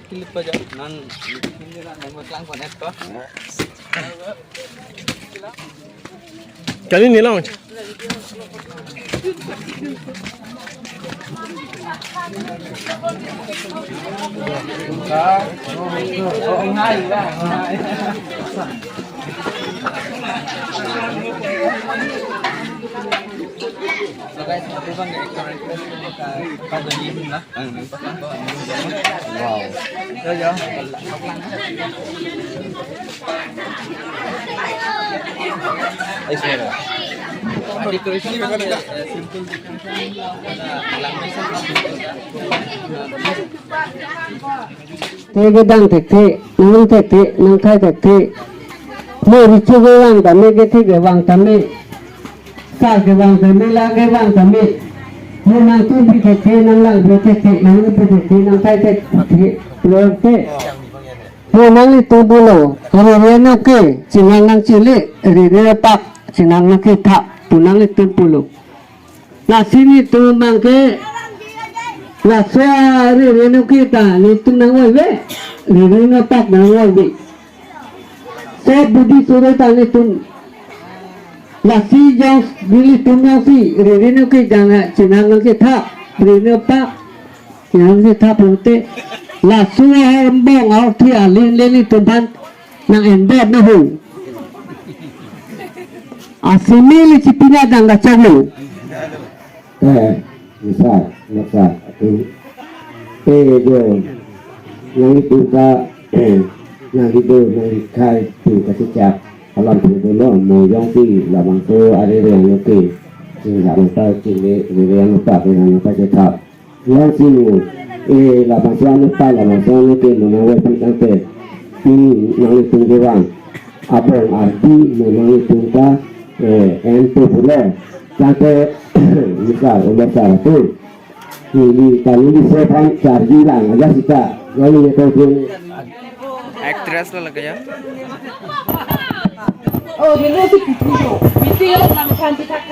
Kilip pa dyan. Hindi na. Nagmatlang pa neto. Kali ni lang. Oo nga yun. So guys, matubang na ito pagdalihin na. Ang nagpasang ko. Wow. So yun. Ay, sir. Decoration lang. Simple decoration lang. Tegedang tekte, nang tekte, nang thai tekte. Mori chugewang tame geti gewang tame. Sa gewang tame la gewang tame. Nang tu bi tekte, nang lang bi tekte, nang bi tekte, nang thai tekte. Tekte. Nang itu dulu. Hari nak ke, sinang nang cilik, hari pak, sinang nang kita, punang itu dulu. Nah sini tu mangke. La sea re kita ni tu nang wai we re na tak nang wai we se budi sure ta ni tu la si jang bili tu nang si re na ki jang chinang nang ki tha re na pa chinang ki tha ponte la su bong au thi a lin le tu ban nang ende na hu asimili cipina dang ga chalu misal yo yang itu ka yang itu yang kai tu kasih cak alam tu dulu mau yang ti lamang tu ada yang oke sehingga lupa cile yang lupa yang lupa cetak yang sini lamang tu lupa lamang tu oke menawar penante ini yang itu orang abang arti yang itu ka ente pula sampai misal ular satu ini kali ini saya pun charge lang aja kita lalu itu pun Actress lah ya. Oh dia lu tu itu yang nak cantik tak.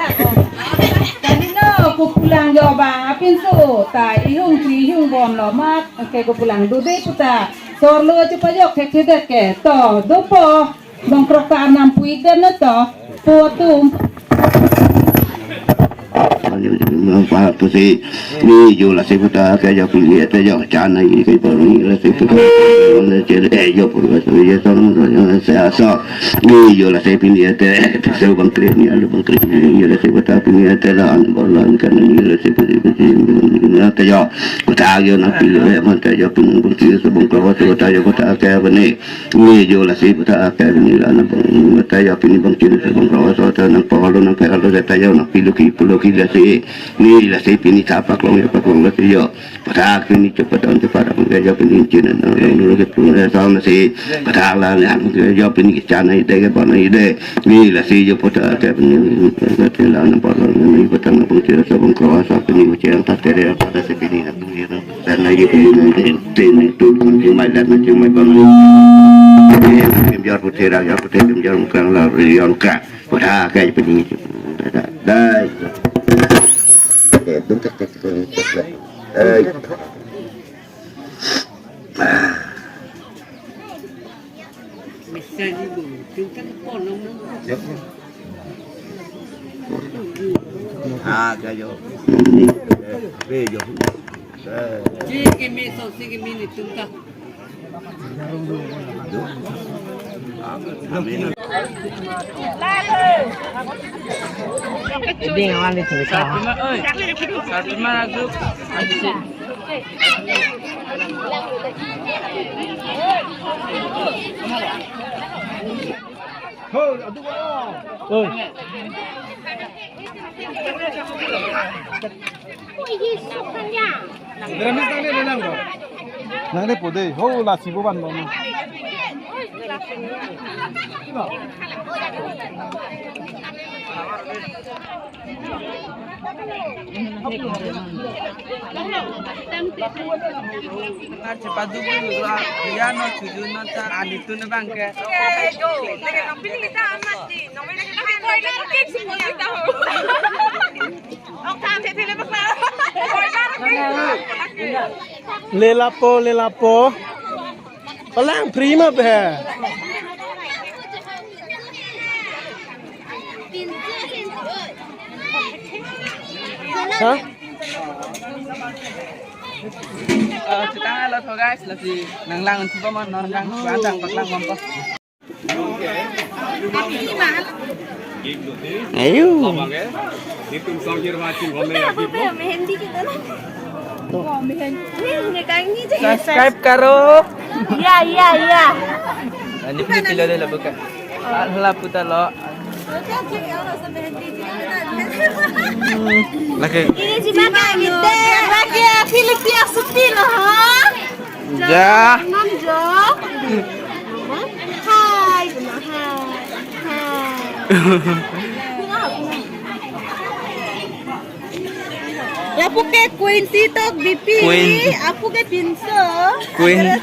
Tadi no aku pulang jauh bang, apin so tak ihung bom lomat, oke aku pulang duduk puta. Sorlo cepat jauh kek ke, to dopo bangkrok tak 6 puig dan to, potum. Pak tu si ni jual si putar kerja pilih kerja cana ini kerja ni si putar orang cerita jo pun kerja orang saya so ni jual si pilih saya bangkit ni ada bangkit ni ada si putar pilih lah bolan kan ni si putar kerja putar jo nak pilih macam kerja pilih bangkit sebung keluar si putar jo putar kerja ni jual si putar kerja ni lah nak kerja pilih bangkit sebung keluar so nak pawalon nak kalau kerja nak pilih lah si ni lah saya pilih siapa kalau ya pak kalau saya pada akhir ni cepat mengajar peninjauan dulu kita sama si pada lah yang mengajar peninjauan itu ke mana ide ni lah saya pada akhir peninjauan lah nampak ni pada nak peninjauan sebelum keluar peninjauan tak terima pada si peninjauan dan lagi peninjauan itu cuma bangun biar putih biar bukan lah rian kah pada akhir peninjauan dah đúng các cái vô về vô chỉ cái mi sau khi cái mi này chúng ta Ini yang ada di sana. Fatima aku. Nanti pode, lah si bukan mana. Cepat dulu ya no tujuh nota itu nih bang ke. Lagi nak pilih kita amat sih, nomor lagi nak pilih kita. le lapo palang prima be hả Kita lo to guys, lagi nang lang coba man nang lang batang paklang mampa. Ayo. Subscribe karo. Iya. Ini pilih dulu bukan. Allah putar lo. Lagi. Ini si Maka gitu. Lagi Filipina Sutino, ha? Ja. Namjo. Hai. Aku ke Queen Sitok BP. Queen. Aku ke Pinso. Queen.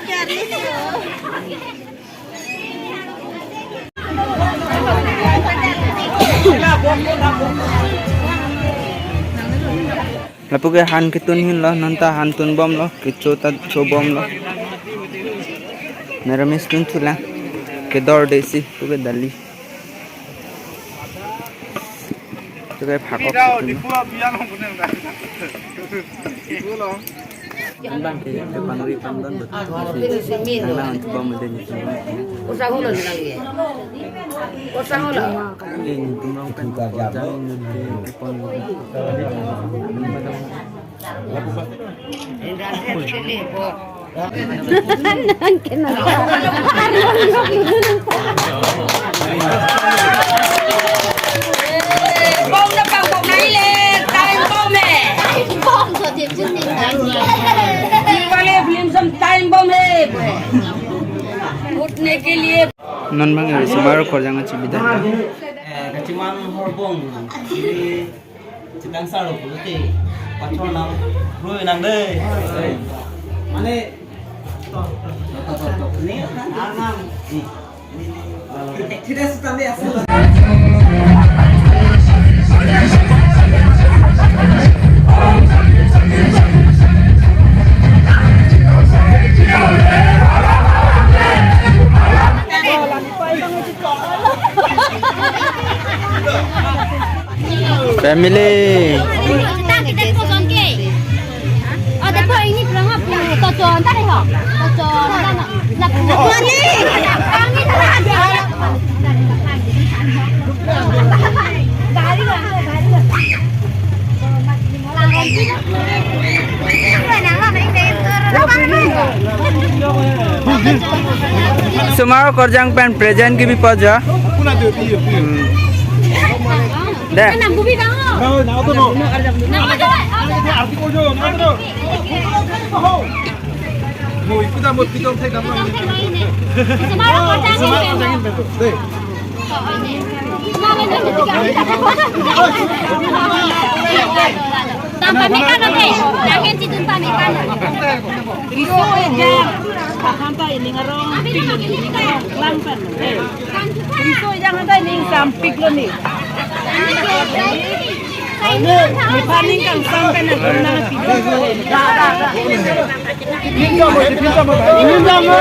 Lapu ke han kitun hin lo nanta han tun bom lo kicho ta cho bom lo mera mistun thula ke dor desi tu ke dali tu ke phako bang ke panuri pandon nang tu bom de ni Usah ulo lagi. Usah ulo. ini tumong kan jang ke pon Bông nó bằng bông này lên, tay bông nè. Bông cho tiệm chân mình này. Đi qua lên phim xong tay bông nè. Uठने के लिए non bang eri subar kor jangan cibida Kaciman horbong jadi sedang salu putih pacol nang rui nang deh mana ini anam tidak setanda asal family kita kosan ke. Ada apa ini berapa? Tojon tadi ho. Tojon mana? Nak ni. Kami dah ada. Gari lah. Sumaro korjang pen present ki bi paja puna de pi de Kenapa bubi bang? na to no Nak apa? arti ko jo na to mo ipuda mo pitong thai kam Semarang kocang ni. de Tanpa mekano ke, jangan citun tanpa mekano. Riso jam. Sampai ini ngarong lampan. Riso jangan ada ning sampik lo ni. Ni paning kang sampai na guna na pido. pinjam mo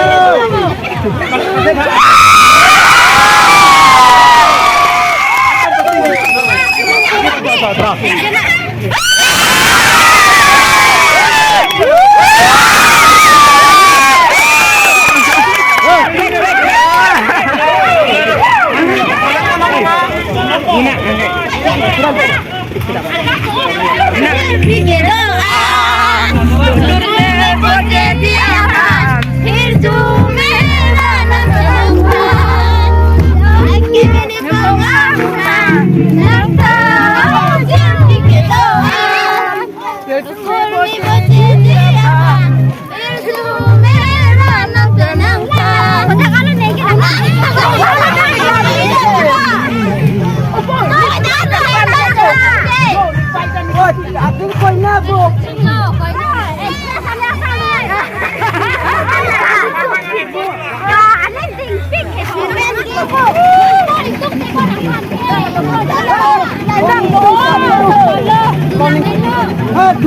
Hãy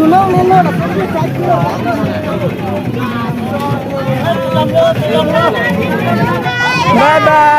Bye bye.